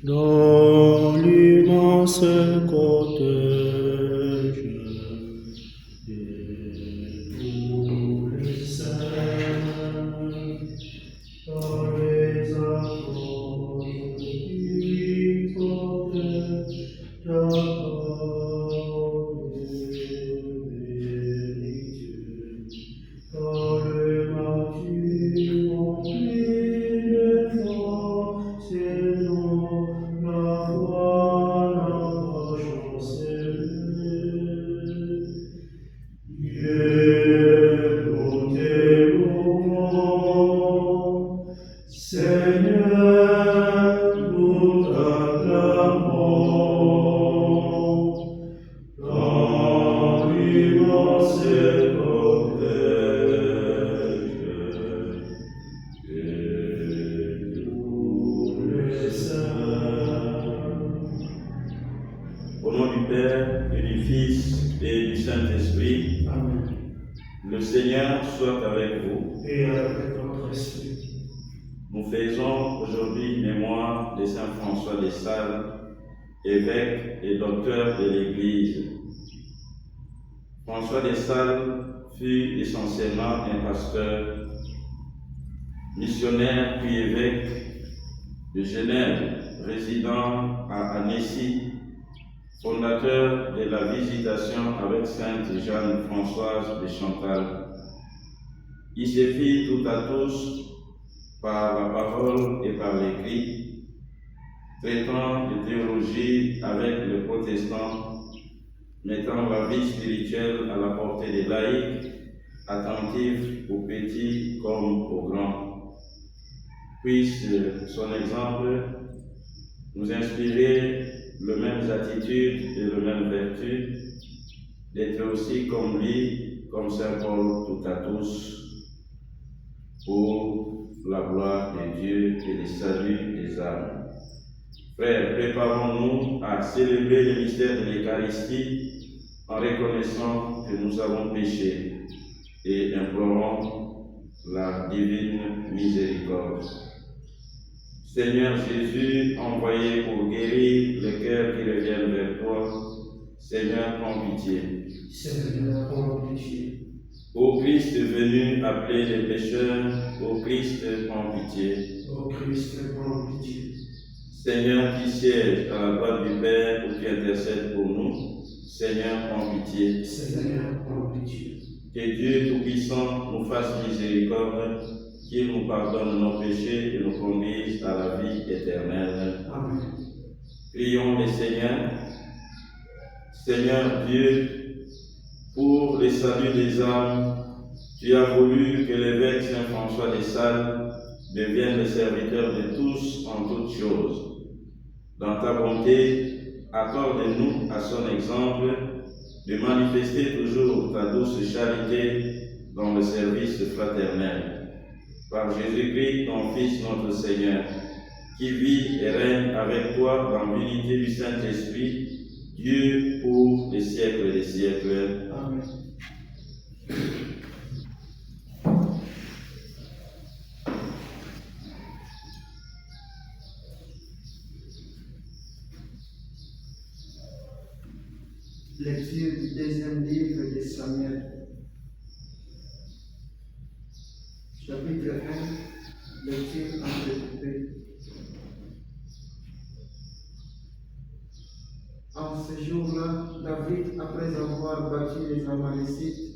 dans l'immense cortège et tous les saints, dans les apôtres qui portaient ta parole bénédictée, dans le martyr rempli de force et non la foi l'approche scellée. Dieu, nous t'aimons, Seigneur, nous t'acclamons, dans l'immense cortège et tous les saints. Au nom du Père et du Fils et du Saint-Esprit, Amen. le Seigneur soit avec vous. Et avec votre esprit. Nous faisons aujourd'hui mémoire de Saint François de Sales, évêque et docteur de l'Église. François de Sales fut essentiellement un pasteur, missionnaire puis évêque de Genève, résident à Annecy, fondateur de la Visitation avec Sainte Jeanne Françoise de Chantal. Il se fit tout à tous par la parole et par l'écrit, traitant de théologie avec les protestants, mettant la vie spirituelle à la portée des laïcs, attentifs aux petits comme aux grands. Puisse son exemple nous inspirer les mêmes attitudes et les mêmes vertus, d'être aussi comme lui, comme Saint Paul, tout à tous, pour la gloire de Dieu et le salut des âmes. Frères, préparons-nous à célébrer le mystère de l'Eucharistie en reconnaissant que nous avons péché et implorons la divine miséricorde. Seigneur Jésus, envoyé pour guérir les cœurs qui reviennent vers toi, Seigneur, prends pitié. Seigneur, prends pitié. Ô Christ venu appeler les pécheurs, ô Christ, prends pitié. Ô Christ, prends pitié. Seigneur qui siège à la droite du Père ou qui intercède pour nous, Seigneur, prends pitié. Seigneur, prends pitié. Que Dieu Tout-Puissant nous fasse miséricorde, qu'il nous pardonne nos péchés et nous conduise à la vie éternelle. Amen. Prions le Seigneur. Seigneur Dieu, pour le salut des âmes, tu as voulu que l'évêque Saint François de Sales devienne le serviteur de tous en toutes choses. Dans ta bonté, accorde-nous à son exemple de manifester toujours ta douce charité dans le service fraternel. Par Jésus-Christ, ton Fils, notre Seigneur, qui vit et règne avec toi dans l'unité du Saint-Esprit, Dieu pour les siècles des siècles. Amen. Lecture du deuxième livre de Samuel. Chapitre 1, lecture entrecoupée. En ce jour-là, David, après avoir battu les Amalécites,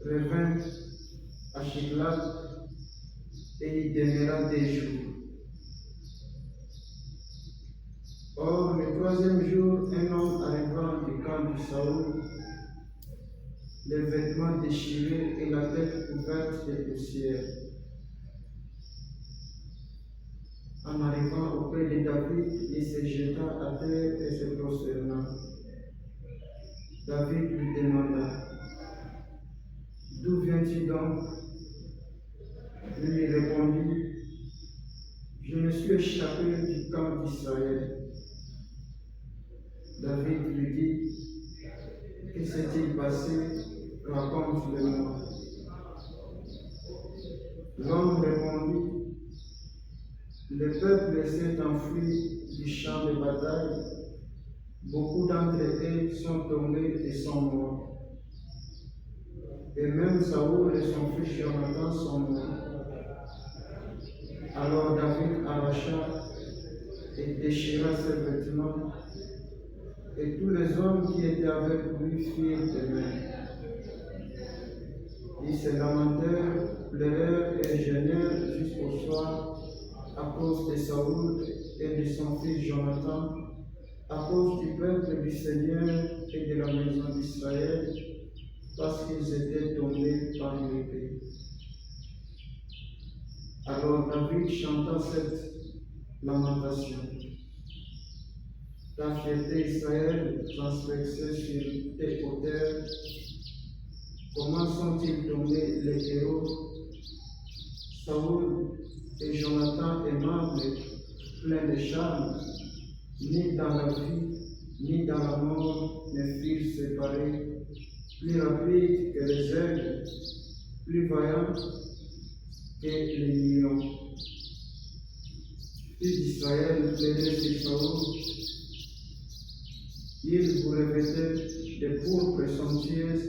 revint à Chiklag et y demeura des jours. Or, le troisième jour, un homme arrivant du camp de Saoul, les vêtements déchirés et la tête couverte de poussière. En arrivant auprès de David, il se jeta à terre et se prosterna. David lui demanda: D'où viens-tu donc? Il lui répondit: Je me suis échappé du camp d'Israël. David lui dit: Que s'est-il passé? Raconte-le-moi. L'homme répondit: Le peuple s'est enfui du champ de bataille. Beaucoup d'entre eux sont tombés et sont morts. Et même Saoul et son fils Jonathan sont morts. Alors David arracha et déchira ses vêtements, et tous les hommes qui étaient avec lui firent de même. Ils se lamentèrent, pleurèrent et gênèrent jusqu'au soir à cause de Saoul et de son fils Jonathan, à cause du peuple du Seigneur et de la maison d'Israël, parce qu'ils étaient tombés par l'épée. Alors David chanta cette lamentation. Ta fierté Israël transpercée sur tes hauteurs. Comment sont-ils tombés les héros? Saoul et Jonathan aimables, pleins de charme, ni dans la vie, ni dans la mort ne furent séparés, plus rapides que les aigles, plus vaillants que les lions. Fils d'Israël, pleurez sur Saoul. Ils vous revêtaient de pourpre somptueuse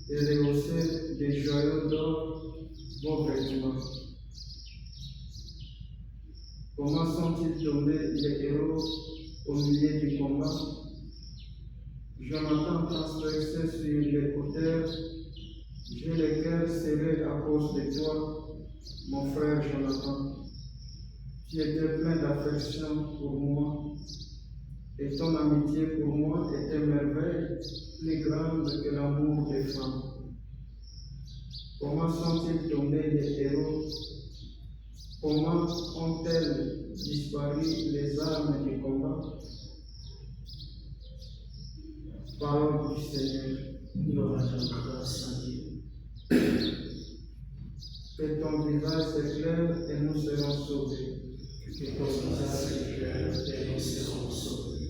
et rehaussaient des joyaux d'or vos vêtements. Comment sont-ils tombés les héros au milieu du combat? Jonathan transperçait sur les hauteurs. J'ai le cœur serré à cause de toi, mon frère Jonathan. Tu étais plein d'affection pour moi, et ton amitié pour moi était merveille, plus grande que l'amour des femmes. Comment sont-ils tombés les héros? Comment ont-elles disparu les armes du combat? Parole du Seigneur. Gloire à grâce à Dieu. Que ton visage s'éclaire et nous serons sauvés. Que ton visage s'éclaire et nous serons sauvés.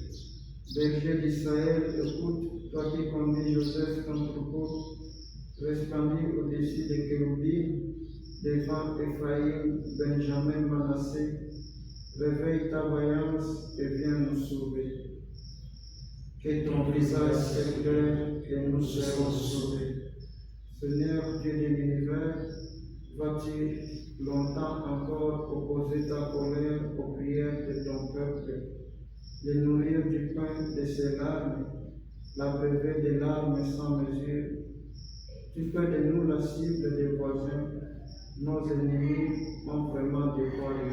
Berger d'Israël, écoute, toi qui conduis Joseph ton troupeau, resplendis au-dessus des chérubins, devant Ephraïm, Benjamin, Manassé, réveille ta vaillance et viens nous sauver. Que ton visage s'éclaire et nous serons sauvés. Seigneur Dieu de l'univers, vas-tu longtemps encore opposer ta colère aux prières de ton peuple, les nourrir du pain de ses larmes, l'abreuver de larmes sans mesure? Tu fais de nous la cible des voisins, nos ennemis ont vraiment dévoilé.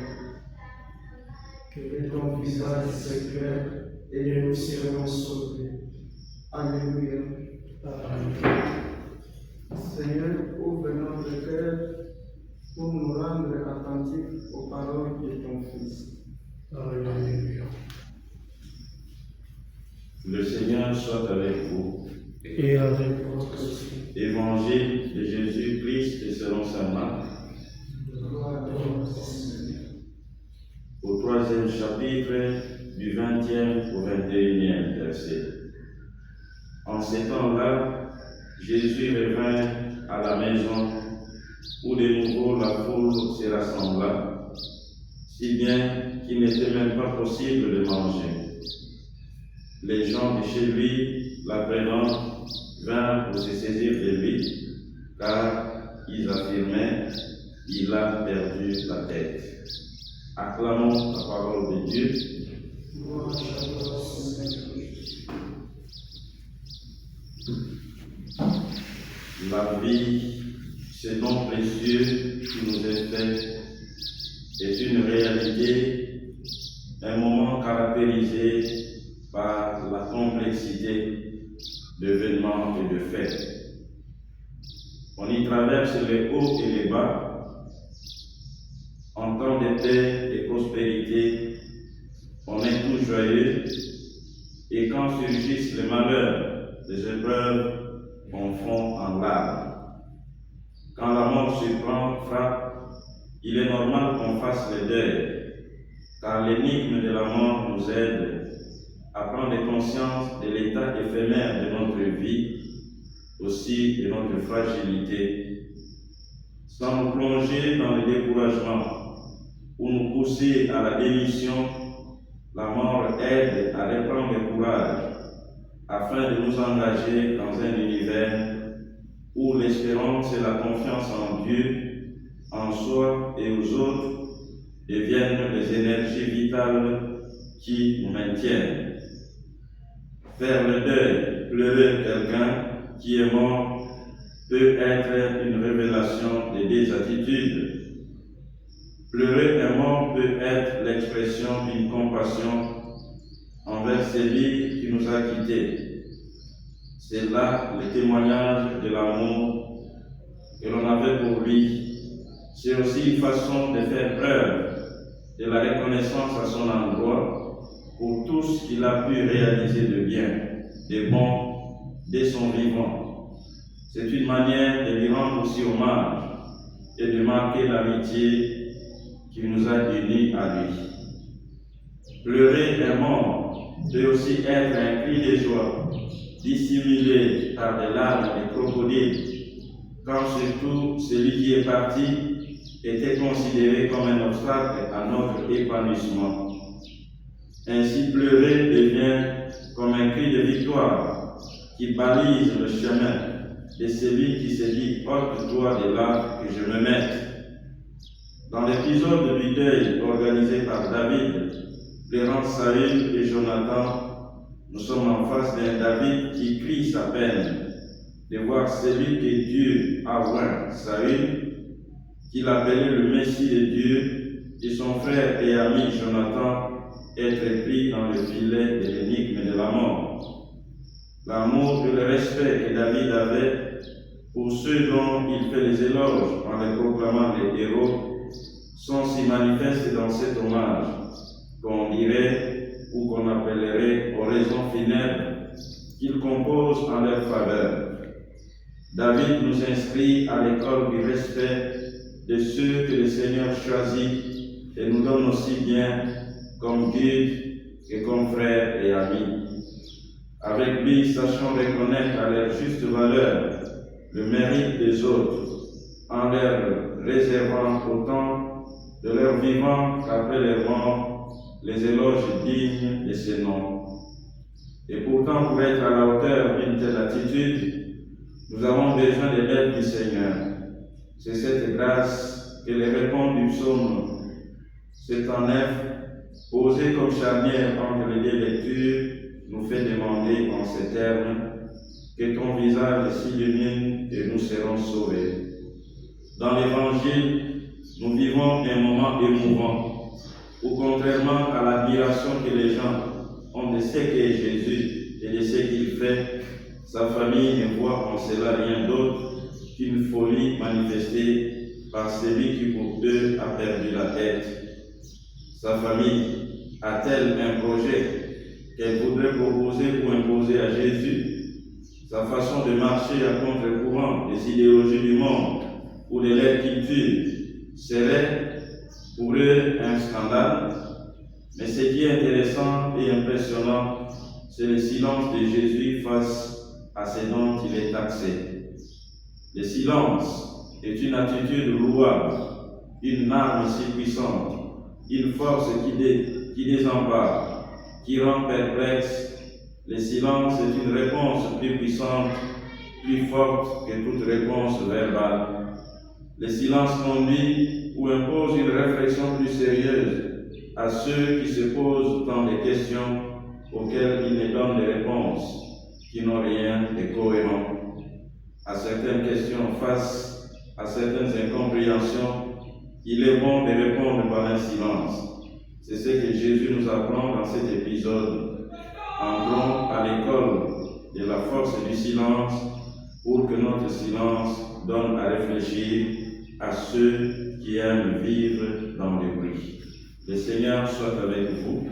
Que ton visage s'éclaire et nous serons sauvés. Alléluia. Alléluia. Seigneur, ouvre notre cœur pour nous rendre attentifs aux paroles de ton Fils. Alléluia. Le Seigneur soit avec vous. Et avec votre esprit. Évangile de Jésus-Christ selon saint Marc. Gloire à toi, Seigneur. Au 3e chapitre, du 20e au 21e verset. En ces temps-là, Jésus revint à la maison où de nouveau la foule se rassembla, si bien qu'il n'était même pas possible de manger. Les gens de chez lui, l'apprenant, vinrent pour se saisir de lui, car ils affirmaient qu'il a perdu la tête. Acclamons la parole de Dieu. Gloire à toi, Seigneur. La vie, ce don précieux qui nous est fait, est une réalité, un moment caractérisé par la complexité d'événements et de faits. On y traverse les hauts et les bas, en temps de paix et prospérité, on est tout joyeux, et quand surgissent les malheurs, les épreuves, on fond en larmes. Quand la mort surprend, frappe, il est normal qu'on fasse le deuil, car l'énigme de la mort nous aide à prendre conscience de l'état éphémère de notre vie, aussi de notre fragilité, sans nous plonger dans le découragement ou nous pousser à la démission, la mort aide à reprendre le courage afin de nous engager dans un univers où l'espérance et la confiance en Dieu, en soi et aux autres deviennent les énergies vitales qui nous maintiennent. Faire le deuil, pleurer quelqu'un qui est mort peut être une révélation de des attitudes. Pleurer un mort peut être l'expression d'une compassion envers celui qui nous a quittés. C'est là le témoignage de l'amour que l'on avait pour lui. C'est aussi une façon de faire preuve de la reconnaissance à son endroit pour tout ce qu'il a pu réaliser de bien, de bon, dès son vivant. C'est une manière de lui rendre aussi hommage et de marquer l'amitié qui nous a unis à lui. Pleurer un mort peut aussi être un cri de joie, dissimulé par des larmes de crocodile, quand surtout celui qui est parti était considéré comme un obstacle à notre épanouissement. Ainsi, pleurer devient comme un cri de victoire qui balise le chemin de celui qui se dit « ôte-toi de là que je me mette ». Dans l'épisode du deuil organisé par David, pleurant Saül et Jonathan, nous sommes en face d'un David qui crie sa peine de voir celui que Dieu a oint, Saül, qu'il appelait le Messie de Dieu, et son frère et ami Jonathan être pris dans le filet de l'énigme de la mort. L'amour et le respect que David avait pour ceux dont il fait les éloges en les proclamant les héros sont si manifestes dans cet hommage qu'on dirait ou qu'on appellerait oraison funèbre qu'il compose en leur faveur. David nous inscrit à l'école du respect de ceux que le Seigneur choisit et nous donne aussi bien comme guide que comme frères et amis. Avec lui, sachons reconnaître à leur juste valeur le mérite des autres, en leur réservant autant de leur vivant qu'après leur mort, les éloges dignes de ces noms. Et pourtant, pour être à la hauteur d'une telle attitude, nous avons besoin de l'aide du Seigneur. C'est cette grâce que les réponses du psaume 79, posées comme charnière entre les deux lectures, nous fait demander en ces termes que ton visage s'illumine et nous serons sauvés. Dans l'Évangile, nous vivons un moment émouvant où, contrairement à l'admiration que les gens ont de ce qu'est Jésus et de ce qu'il fait, sa famille ne voit en cela rien d'autre qu'une folie manifestée par celui qui pour eux a perdu la tête. Sa famille a-t-elle un projet qu'elle voudrait proposer ou imposer à Jésus? Sa façon de marcher à contre-courant des idéologies du monde ou de leur culture serait pour eux un scandale. Mais ce qui est intéressant et impressionnant, c'est le silence de Jésus face à ce dont il est taxé. Le silence est une attitude louable, une arme si puissante, une force qui désempare, qui rend perplexe. Le silence est une réponse plus puissante, plus forte que toute réponse verbale. Le silence conduit ou impose une réflexion plus sérieuse à ceux qui se posent tant de questions auxquelles il ne donne des réponses qui n'ont rien de cohérent. À certaines questions, face à certaines incompréhensions, il est bon de répondre par un silence. C'est ce que Jésus nous apprend dans cet épisode. Entrons à l'école de la force du silence pour que notre silence donne à réfléchir à ceux qui aiment vivre dans le bruit. Le Seigneur soit avec vous.